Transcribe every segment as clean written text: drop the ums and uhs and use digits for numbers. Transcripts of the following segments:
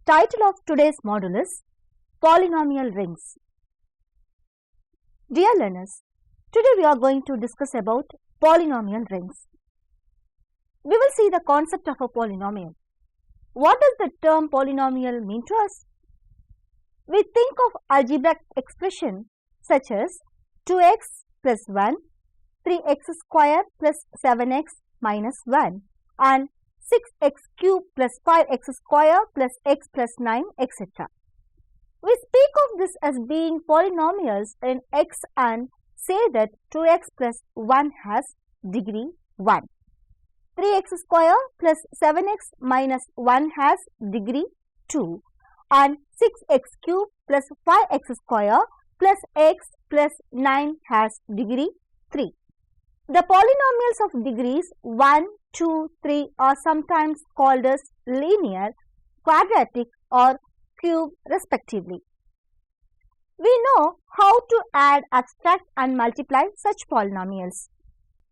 Title of today's module is Polynomial Rings. Dear learners, today we are going to discuss about polynomial rings. We will see the concept of a polynomial. What does the term polynomial mean to us? We think of algebraic expression such as 2x plus 1, 3x square plus 7x minus 1 and 6x cube plus 5x square plus x plus 9, etc. We speak of this as being polynomials in x and say that 2x plus 1 has degree 1. 3x square plus 7x minus 1 has degree 2 and 6x cube plus 5x square plus x plus 9 has degree 3. The polynomials of degrees 1, 2, 3 are sometimes called as linear, quadratic or cube respectively. We know how to add, subtract and multiply such polynomials.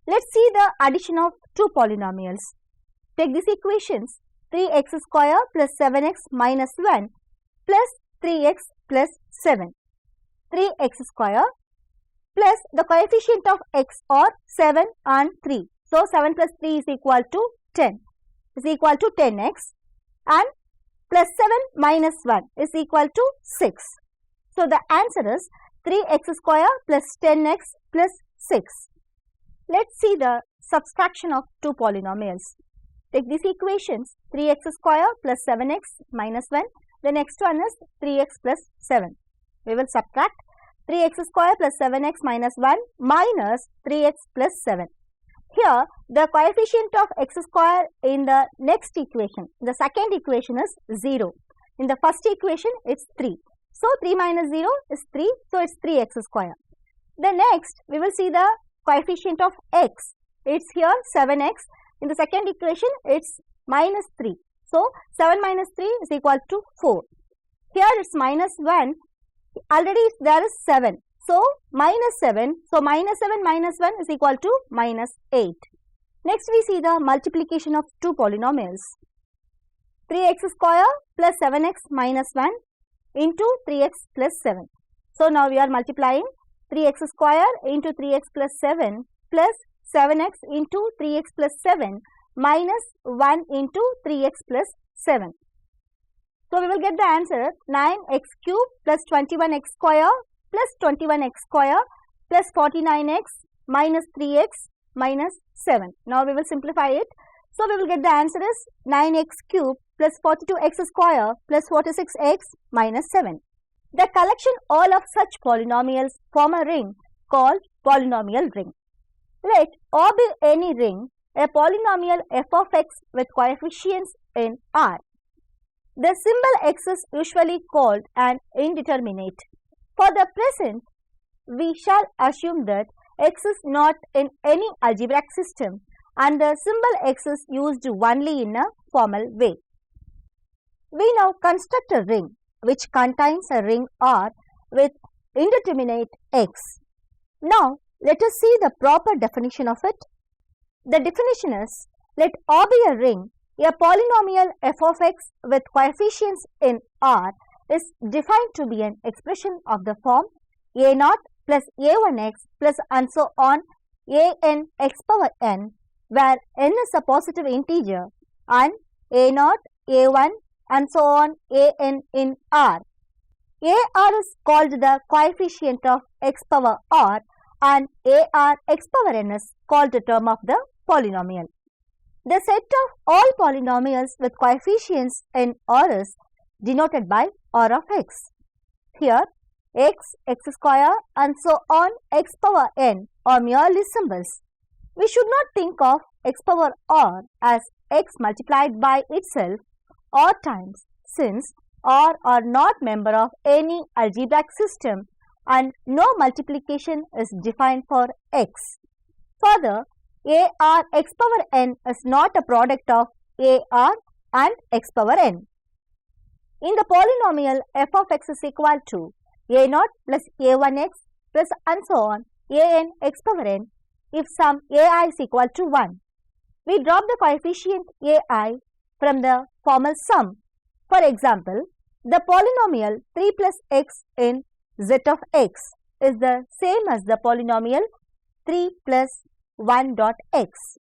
Let's see the addition of two polynomials. Take these equations 3x square plus 7x minus 1 plus 3x plus 7. 3x square plus the coefficient of x are 7 and 3. So, 7 plus 3 is equal to 10 is equal to 10x and plus 7 minus 1 is equal to 6. So, the answer is 3x square plus 10x plus 6. Let's see the subtraction of two polynomials. Take these equations 3x square plus 7x minus 1. The next one is 3x plus 7. We will subtract 3x square plus 7x minus 1 minus 3x plus 7. Here, the coefficient of x square in the next equation, the second equation is 0. In the first equation, it's 3. So, 3 minus 0 is 3. So, it's 3x square. The next, we will see the coefficient of x. It's here 7x. In the second equation, it's minus 3. So, 7 minus 3 is equal to 4. Here, it's minus 1. Already there is 7. So, minus 7. So, minus 7 minus 1 is equal to minus 8. Next, we see the multiplication of two polynomials. 3x square plus 7x minus 1 into 3x plus 7. So, now we are multiplying 3x square into 3x plus 7 plus 7x into 3x plus 7 minus 1 into 3x plus 7. So, we will get the answer 9x cube plus 21x square plus 21x square plus 49x minus 3x minus 7. Now, we will simplify it. So, we will get the answer is 9x cube plus 42x square plus 46x minus 7. The collection all of such polynomials form a ring called polynomial ring. Let O be any ring, a polynomial f of x with coefficients in R. The symbol x is usually called an indeterminate. For the present, we shall assume that x is not in any algebraic system and the symbol x is used only in a formal way. We now construct a ring which contains a ring R with indeterminate x. Now, let us see the proper definition of it. The definition is, let O be a ring. A polynomial f of x with coefficients in R is defined to be an expression of the form a0 plus a1x plus and so on an x power n, where n is a positive integer and a0, a1 and so on an in R. AR is called the coefficient of x power r and AR x power n is called the term of the polynomial. The set of all polynomials with coefficients in R is denoted by R of x. Here, x, x square and so on x power n are merely symbols. We should not think of x power r as x multiplied by itself or times, since r are not member of any algebraic system and no multiplication is defined for x. Further, AR x power n is not a product of AR and x power n. In the polynomial f of x is equal to a0 plus a1x plus and so on an x power n if sum ai is equal to 1. We drop the coefficient ai from the formal sum. For example, the polynomial 3 plus x in z of x is the same as the polynomial 3 plus 1 dot x.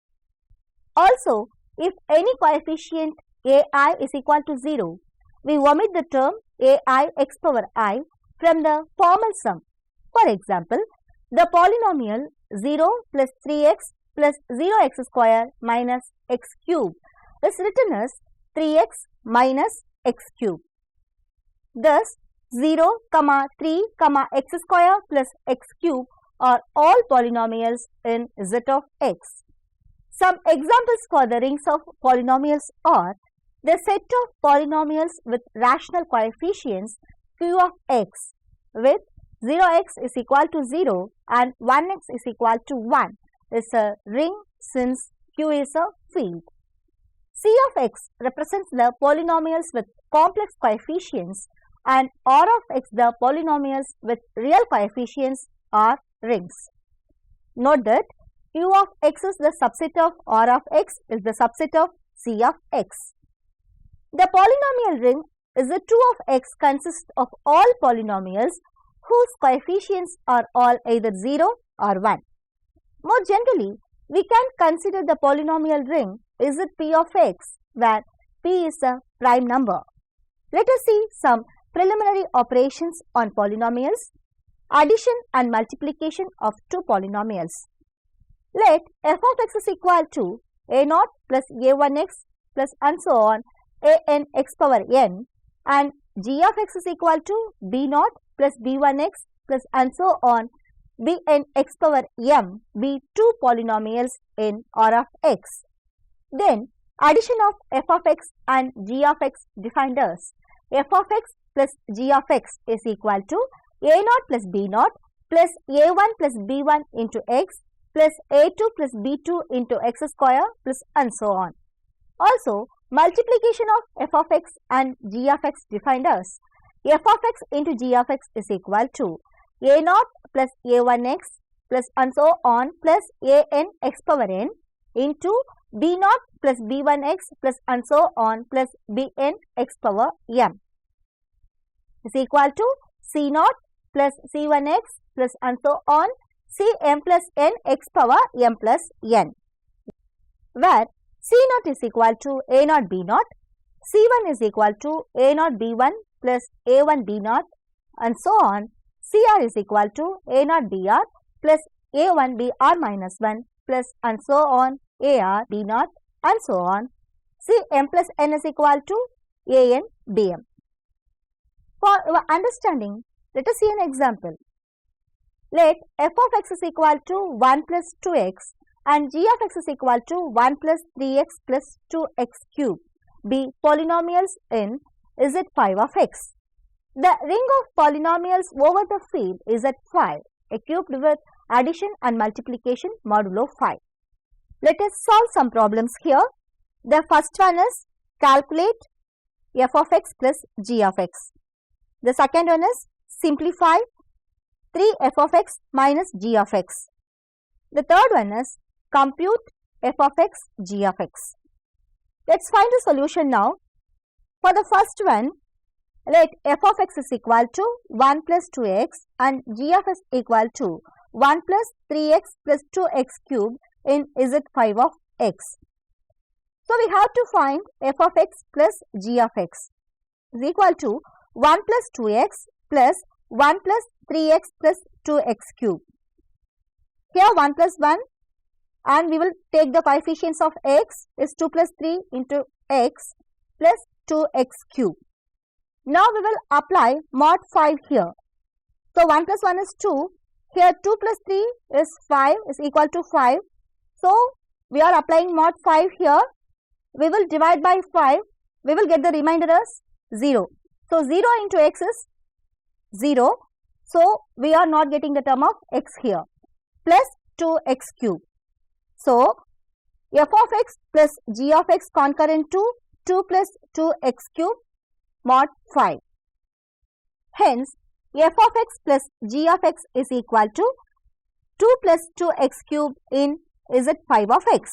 Also, if any coefficient ai is equal to 0, we omit the term ai x power I from the formal sum. For example, the polynomial 0 plus 3x plus 0x square minus x cube is written as 3x minus x cube. Thus, 0, 3, x square plus x cube are all polynomials in z of x. Some examples for the rings of polynomials are the set of polynomials with rational coefficients q of x with 0x is equal to 0 and 1x is equal to 1 is a ring since q is a field. C of x represents the polynomials with complex coefficients and R of x the polynomials with real coefficients are rings. Note that q of x is the subset of R of x is the subset of C of x. The polynomial ring is the 2 of x consists of all polynomials whose coefficients are all either 0 or 1. More generally, we can consider the polynomial ring is it P of x where P is a prime number. Let us see some preliminary operations on polynomials, addition and multiplication of two polynomials. Let f of x is equal to a0 plus a1x plus and so on an x power n and g of x is equal to b0 plus b1x plus and so on bn x power m be two polynomials in R of x. Then addition of f of x and g of x defined as f of x plus g of x is equal to a0 plus b0 plus a1 plus b1 into x plus a2 plus b2 into x square plus and so on. Also, multiplication of f of x and g of x defined as f of x into g of x is equal to a0 plus a1x plus and so on plus an x power n into b0 plus b1x plus and so on plus bn x power m is equal to c0 plus c1x plus and so on cm plus n x power m plus n, where c0 is equal to a0 b0, c1 is equal to a0 b1 plus a1 b0 and so on, cr is equal to a0 br plus a1 br minus 1 plus and so on ar b0 and so on, cm plus n is equal to an bm. For our understanding, let us see an example. Let f of x is equal to 1 plus 2x and g of x is equal to 1 plus 3x plus 2x cube be polynomials in Z5 of x. The ring of polynomials over the field is Z5 equipped with addition and multiplication modulo 5. Let us solve some problems here. The first one is calculate f of x plus g of x. The second one is simplify 3f of x minus g of x. The third one is compute f of x, g of x. Let's find the solution now. For the first one, let f of x is equal to 1 plus 2x and g of x equal to 1 plus 3x plus 2x cube in Z5 of x. So, we have to find f of x plus g of x is equal to 1 plus 2x plus 1 plus 3x plus 2x cube. Here 1 plus 1 and we will take the coefficients of x is 2 plus 3 into x plus 2x cube. Now we will apply mod 5 here. So 1 plus 1 is 2. Here 2 plus 3 is 5 is equal to 5. So we are applying mod 5 here. We will divide by 5. We will get the remainder as 0. So 0 into x is 0. So we are not getting the term of x here plus 2x cube. So f of x plus g of x concurrent to 2 plus 2x cube mod 5. Hence, f of x plus g of x is equal to 2 plus 2x cube in Z5 of x.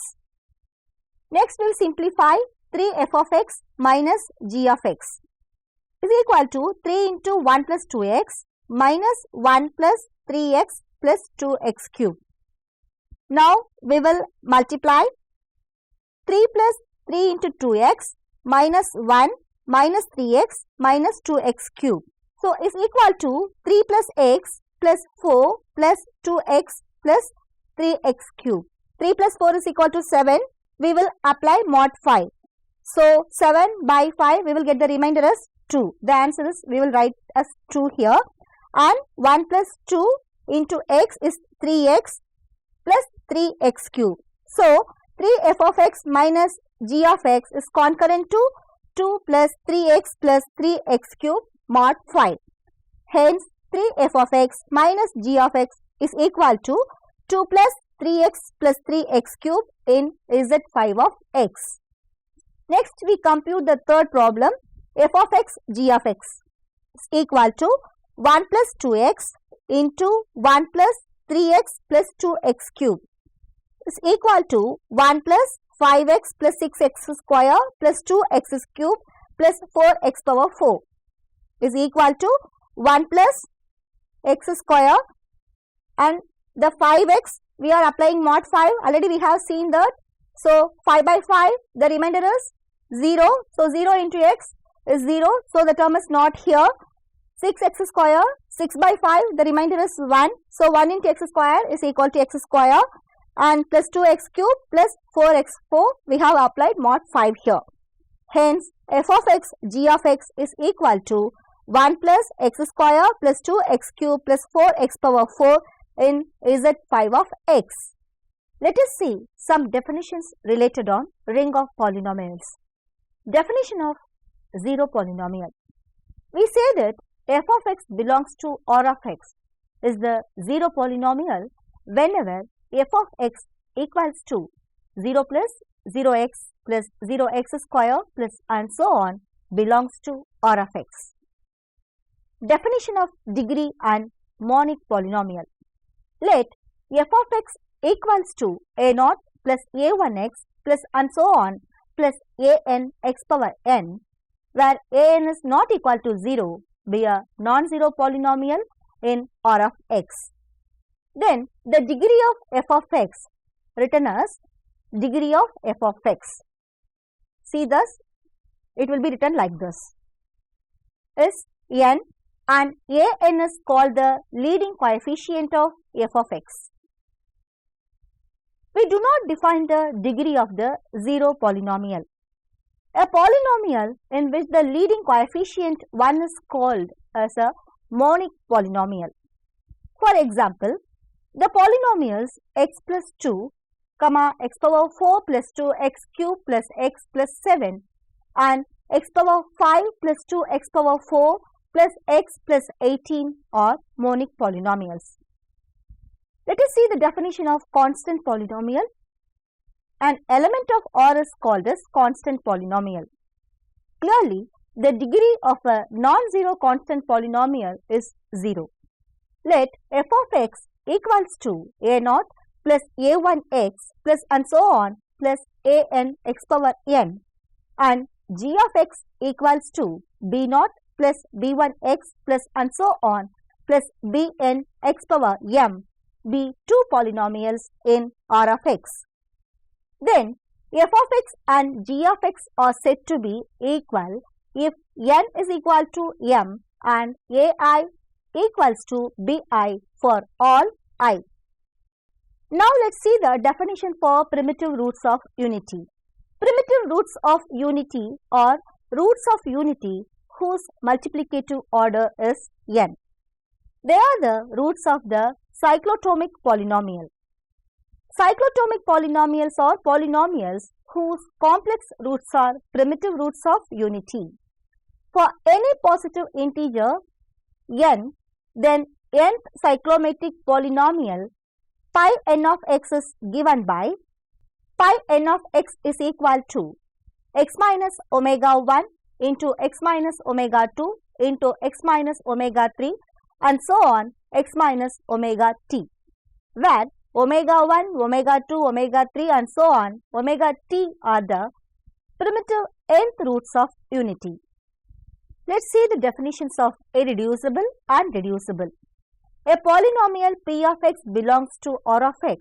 Next, we will simplify 3f of x minus g of x. is equal to 3 into 1 plus 2x minus 1 plus 3x plus 2x cube. Now we will multiply 3 plus 3 into 2x minus 1 minus 3x minus 2x cube. So is equal to 3 plus x plus 4 plus 2x plus 3x cube. 3 plus 4 is equal to 7. We will apply mod 5. So 7 by 5 we will get the remainder as 2. The answer is we will write as 2 here. And 1 plus 2 into x is 3x plus 3x cube. So 3f of x minus g of x is concurrent to 2 plus 3x plus 3x cube mod 5. Hence 3f of x minus g of x is equal to 2 plus 3x plus 3x cube in z5 of x. Next we compute the third problem. F of x g of x is equal to 1 plus 2x into 1 plus 3x plus 2x cube is equal to 1 plus 5x plus 6x square plus 2x cube plus 4x power 4 is equal to 1 plus x square, and the 5x we are applying mod 5. Already we have seen that. So 5 by 5 the remainder is 0. So 0 into x is 0. So the term is not here. 6x square, 6 by 5 the remainder is 1. So 1 into x square is equal to x square, and plus 2x cube plus 4x4 we have applied mod 5 here. Hence f of x g of x is equal to 1 plus x square plus 2x cube plus 4x power 4 in z5 of x. Let us see some definitions related on ring of polynomials. Definition of zero polynomial. We say that f of x belongs to R of x is the zero polynomial whenever f of x equals to 0 plus 0x plus 0x square plus and so on belongs to R of x. Definition of degree and monic polynomial. Let f of x equals to a0 plus a1x plus and so on plus an x power n, where an is not equal to 0, be a non-zero polynomial in R of x. Then the degree of f of x written as degree of f of x. See thus, it will be written like this, is n, and an is called the leading coefficient of f of x. We do not define the degree of the zero polynomial. A polynomial in which the leading coefficient 1 is called as a monic polynomial. For example, the polynomials x plus 2, x power 4 plus 2 x cube plus x plus 7 and x power 5 plus 2 x power 4 plus x plus 18 are monic polynomials. Let us see the definition of constant polynomial. An element of R is called as constant polynomial. Clearly, the degree of a non-zero constant polynomial is 0. Let f of x equals to a0 plus a1x plus and so on plus an x power n, and g of x equals to b0 plus b1x plus and so on plus bn x power m, be two polynomials in R of x. Then f of x and g of x are said to be equal if n is equal to m and ai equals to bi for all I. Now let's see the definition for primitive roots of unity. Primitive roots of unity are roots of unity whose multiplicative order is n. They are the roots of the cyclotomic polynomial. Cyclotomic polynomials are polynomials whose complex roots are primitive roots of unity. For any positive integer n, then nth cyclomatic polynomial pi n of x is given by pi n of x is equal to x minus omega 1 into x minus omega 2 into x minus omega 3 and so on x minus omega t, where omega 1, omega 2, omega 3 and so on omega t are the primitive nth roots of unity. Let's see the definitions of irreducible and reducible. A polynomial p of x belongs to R of x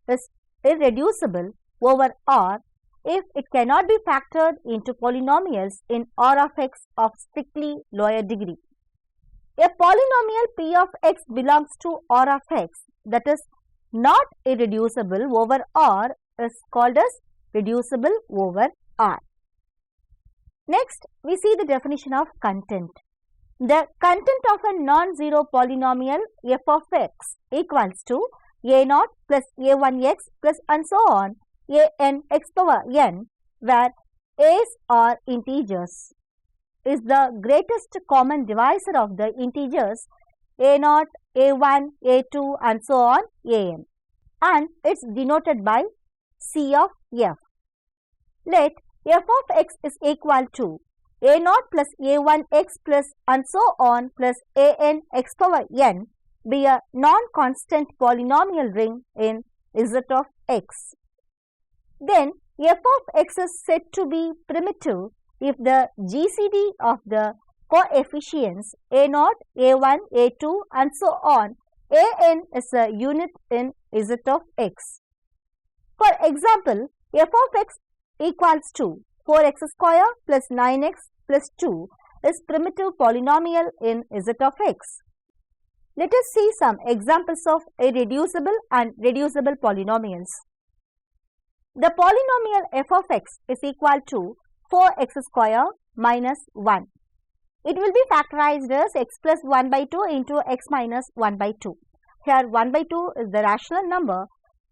is irreducible over R if it cannot be factored into polynomials in R of x of strictly lower degree. A polynomial p of x belongs to R of x that is not irreducible over R is called as reducible over R. Next, we see the definition of content. The content of a non-zero polynomial f of x equals to a0 plus a1x plus and so on an x power n, where a's are integers, is the greatest common divisor of the integers a0, a1, a2 and so on an, and it's denoted by c of f. Let f of x is equal to a0 plus a1x plus and so on plus an x power n be a non-constant polynomial ring in Z of x. Then f of x is said to be primitive if the GCD of the coefficients a0, a1, a2 and so on an is a unit in Z of x. For example, f of x equals to 4x square plus 9x plus 2 is primitive polynomial in Z of x. Let us see some examples of irreducible and reducible polynomials. The polynomial f of x is equal to 4x square minus 1. It will be factorized as x plus 1 by 2 into x minus 1 by 2. Here 1 by 2 is the rational number,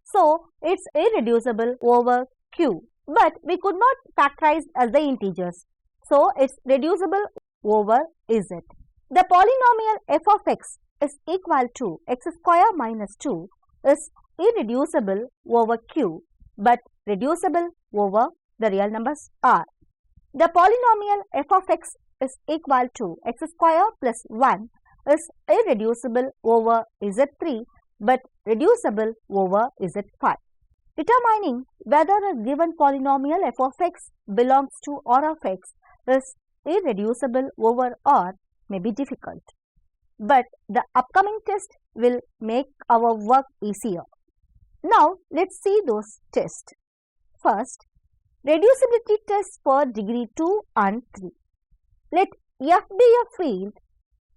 so it's irreducible over q. But we could not factorize as the integers, so it's reducible over z. The polynomial f of x is equal to x square minus 2 is irreducible over q, but reducible over the real numbers r. The polynomial f of x is equal to x square plus 1 is irreducible over z3, but reducible over z5. Determining whether a given polynomial f of x belongs to R of x is irreducible over R may be difficult, but the upcoming test will make our work easier. Now, let's see those tests. First, reducibility tests for degree 2 and 3. Let f be a field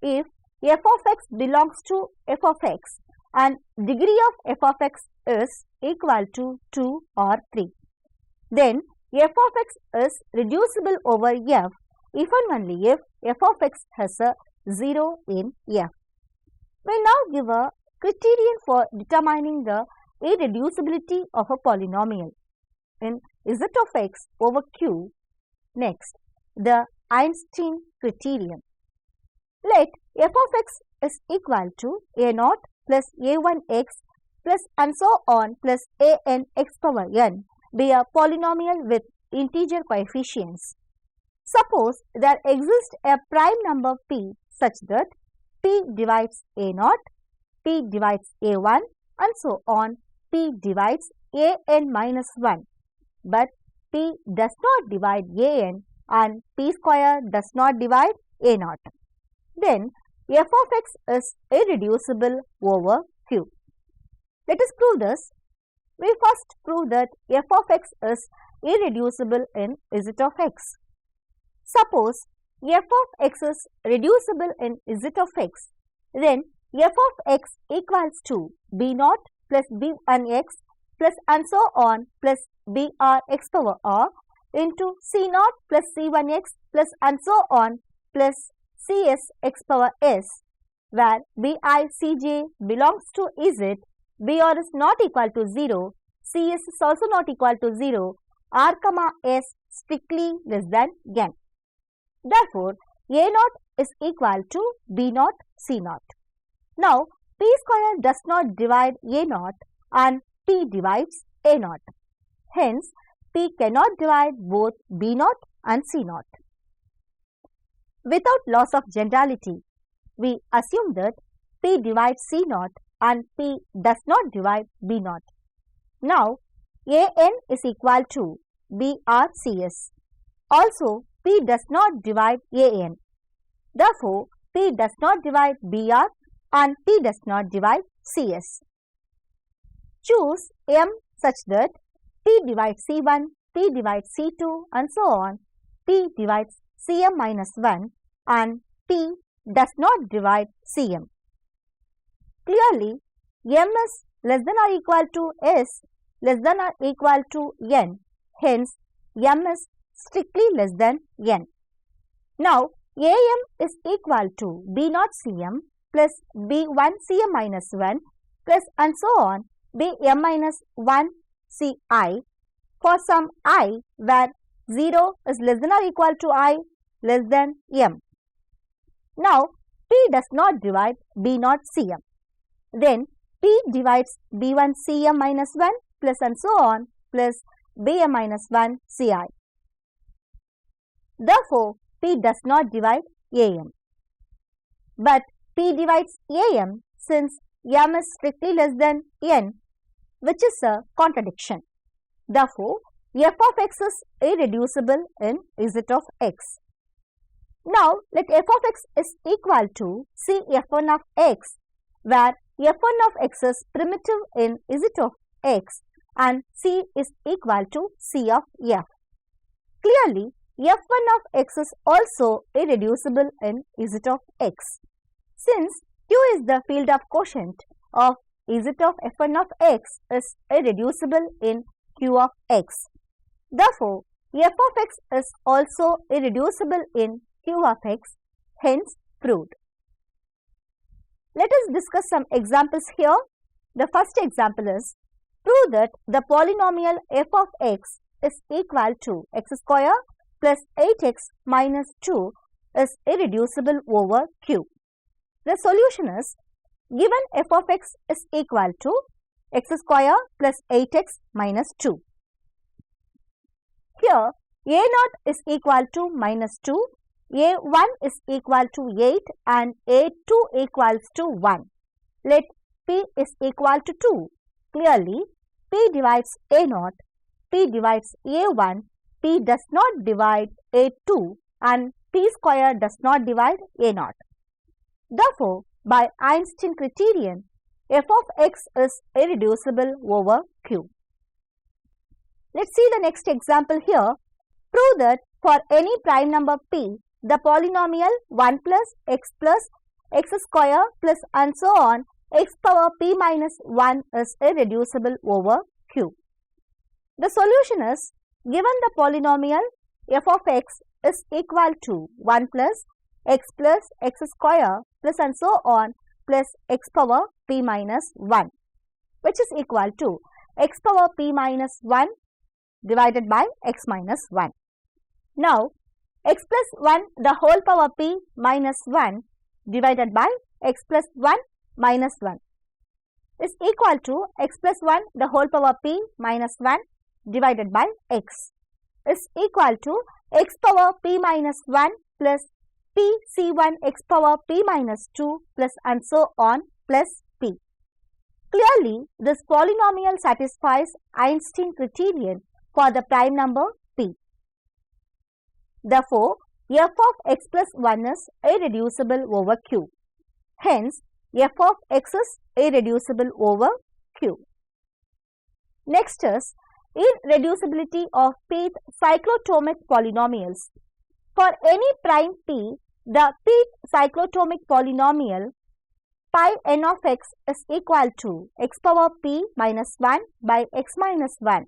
if f of x belongs to f of x and degree of f of x is equal to 2 or 3. Then f of x is reducible over f if and only if f of x has a 0 in f. We now give a criterion for determining the irreducibility of a polynomial in Z of x over q. Next, the Einstein criterion. Let f of x is equal to a0 plus a1x plus and so on plus an x power n be a polynomial with integer coefficients. Suppose there exists a prime number p such that p divides a0, p divides a1 and so on, p divides an minus 1, but p does not divide an and p square does not divide a0. Then f of x is irreducible over q. Let us prove this. We first prove that f of x is irreducible in Z of x. Suppose f of x is reducible in Z of x, then f of x equals to b0 plus b1x plus and so on plus br x power r into c0 plus c1x plus and so on plus cs x power s, where bi cj belongs to z, br is not equal to 0, cs is also not equal to 0, r comma s strictly less than n. Therefore, a0 is equal to b0 c0. Now, p square does not divide a0 and p divides a0. Hence, p cannot divide both b0 and c0. Without loss of generality, we assume that p divides c0 and p does not divide b0. Now, an is equal to brcs. Also, p does not divide an. Therefore, P does not divide BR and P does not divide CS. Choose M such that P divides C1, P divides C2 and so on. P divides Cm minus 1 and P does not divide Cm. Clearly, M is less than or equal to S less than or equal to N. Hence, M is strictly less than N. Now, AM is equal to B naught Cm plus B1 Cm minus 1 plus and so on Bm minus 1 Ci for some I where 0 is less than or equal to I less than M. Now, P does not divide B naught Cm. Then, P divides B1 Cm minus 1 plus and so on plus Bm minus 1 Ci. Therefore, P does not divide Am. But P divides Am since M is strictly less than N, which is a contradiction. Therefore, f of x is irreducible in z of x. Now, let f of x is equal to C f1 of x, where f1 of x is primitive in z of x and C is equal to C of f. Clearly, f1 of x is also irreducible in z of x. Since Q is the field of quotient of z of f1 of x is irreducible in Q of x. Therefore, f of x is also irreducible in Q of x, hence proved. Let us discuss some examples here. The first example is, prove that the polynomial f of x is equal to x square plus 8x minus 2 is irreducible over Q. The solution is, given f of x is equal to x square plus 8x minus 2. Here, a0 is equal to minus 2, a1 is equal to 8 and a2 equals to 1. Let p is equal to 2. Clearly, p divides a0, p divides a1, p does not divide a2 and p square does not divide a0. Therefore, by Einstein criterion, f of x is irreducible over Q. Let's see the next example here. Prove that for any prime number p, the polynomial 1 plus x square plus and so on x power p minus 1 is irreducible over Q. The solution is, given the polynomial f of x is equal to 1 plus x square plus and so on plus x power p minus 1, which is equal to x power p minus 1 divided by x minus 1. Now, x plus 1 the whole power p minus 1 divided by x plus 1 minus 1 is equal to x plus 1 the whole power p minus 1 divided by x is equal to x power p minus 1 plus p c1 x power p minus 2 plus and so on plus p. Clearly, this polynomial satisfies Einstein criterion for the prime number p. Therefore, f of x plus 1 is irreducible over Q. Hence, f of x is irreducible over Q. Next is irreducibility of pth cyclotomic polynomials. For any prime p, the pth cyclotomic polynomial pi n of x is equal to x power p minus 1 by x minus 1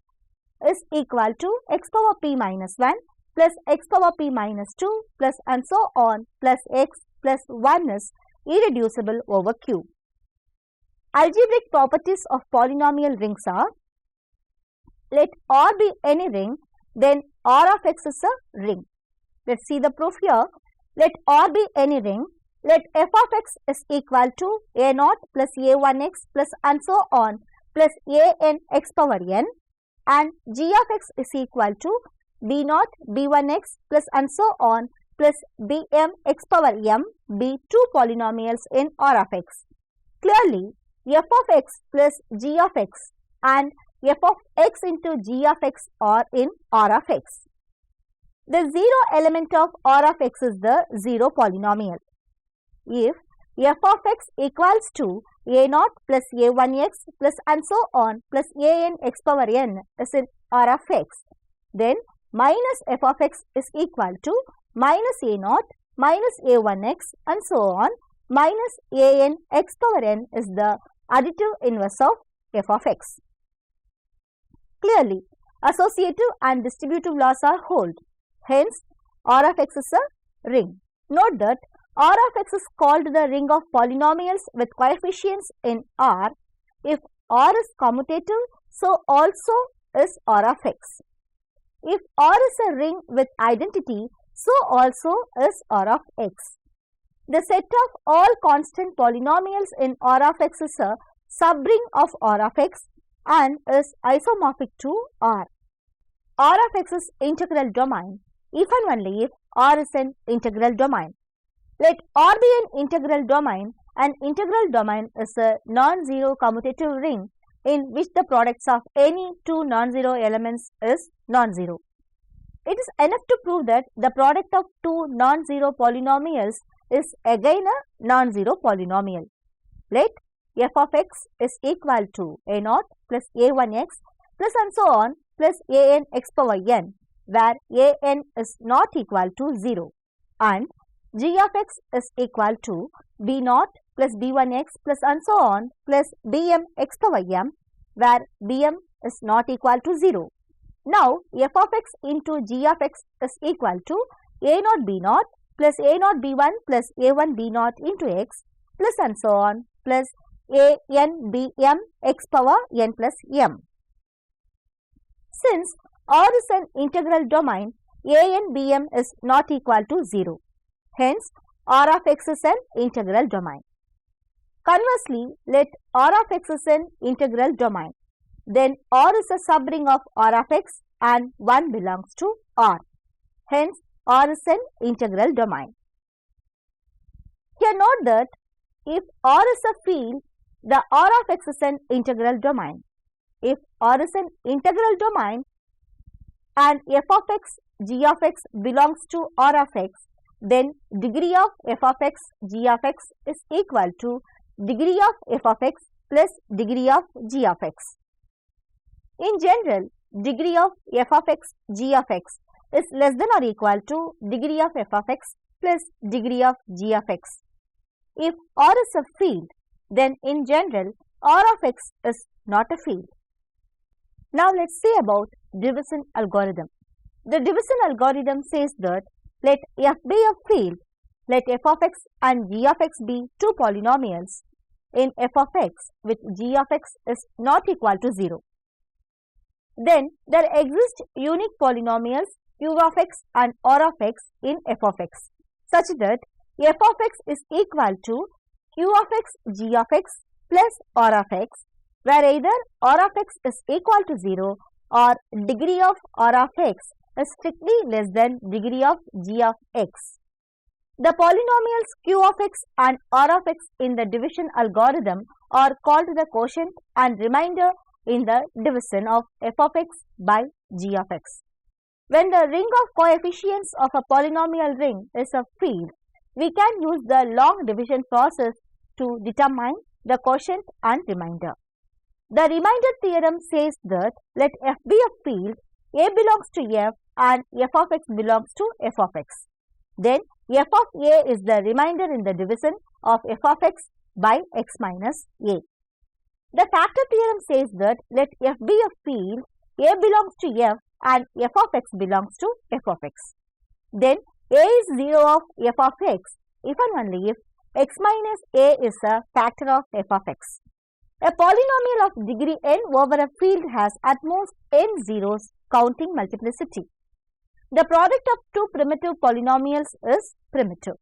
is equal to x power p minus 1 plus x power p minus 2 plus and so on plus x plus 1 is irreducible over Q. Algebraic properties of polynomial rings are, let R be any ring, then R of x is a ring. Let's see the proof here. Let R be any ring, let f of x is equal to a0 plus a1x plus and so on plus an x power n, and g of x is equal to b0 b1x plus and so on plus bm x power m be two polynomials in R of x. Clearly, f of x plus g of x and f of x into g of x are in R of x. The zero element of R of x is the zero polynomial. If f of x equals to a0 plus a1x plus and so on plus an x power n is in R of x, then minus f of x is equal to minus a0 minus a1x and so on minus an x power n is the additive inverse of f of x. Clearly, associative and distributive laws are hold. Hence, R of x is a ring. Note that R of x is called the ring of polynomials with coefficients in R if R is commutative, so also is R of x. If R is a ring with identity, so also is R of x. The set of all constant polynomials in R of x is a subring of R of x and is isomorphic to R. R of x is integral domain if and only if R is an integral domain. Let R be an integral domain. An integral domain is a non-zero commutative ring in which the products of any two non-zero elements is non-zero. It is enough to prove that the product of two non-zero polynomials is again a non-zero polynomial. Let f of x is equal to a0 plus a1x plus and so on plus an x power n, where an is not equal to 0, and g of x is equal to b0 plus b1x plus and so on plus bm x power m, where bm is not equal to 0. Now, f of x into g of x is equal to a0 b0 plus a0 b1 plus a1 b0 into x plus and so on plus an bm x power n plus m. Since R is an integral domain, an bm is not equal to 0. Hence, R of x is an integral domain. Conversely, let R of x is an integral domain. Then R is a subring of R of x and 1 belongs to R. Hence, R is an integral domain. Here note that if R is a field, the R of x is an integral domain. If R is an integral domain and f of x, g of x belongs to R of x, then degree of f of x, g of x is equal to degree of f of x plus degree of g of x. In general, degree of f of x, g of x is less than or equal to degree of f of x plus degree of g of x. If R is a field, then in general, R of x is not a field. Now let's see about division algorithm. The division algorithm says that let f be a field, let f of x and g of x be two polynomials in f of x with g of x is not equal to 0. Then there exist unique polynomials q of x and r of x in f of x such that f of x is equal to q of x, g of x plus r of x, where either r of x is equal to 0 or degree of r of x is strictly less than degree of g of x. The polynomials q of x and r of x in the division algorithm are called the quotient and remainder in the division of f of x by g of x. When the ring of coefficients of a polynomial ring is a field, we can use the long division process to determine the quotient and remainder. The remainder theorem says that let f be a field, a belongs to f and f of x belongs to f of x. Then f of a is the remainder in the division of f of x by x minus a. The factor theorem says that let f be a field, a belongs to f and f of x belongs to f of x. Then a is 0 of f of x if and only if x minus a is a factor of f of x. A polynomial of degree n over a field has at most n zeros counting multiplicity. The product of two primitive polynomials is primitive.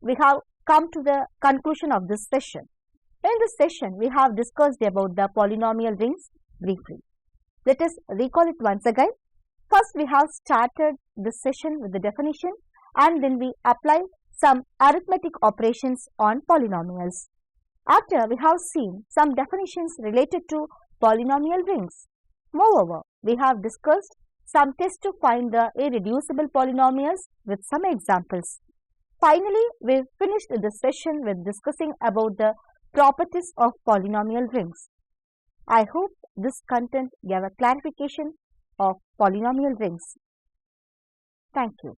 We have come to the conclusion of this session. In this session, we have discussed about the polynomial rings briefly. Let us recall it once again. First, we have started this session with the definition and then we apply some arithmetic operations on polynomials. After, we have seen some definitions related to polynomial rings. Moreover, we have discussed some tests to find the irreducible polynomials with some examples. Finally, we finished this session with discussing about the properties of polynomial rings. I hope this content gave a clarification of polynomial rings. Thank you.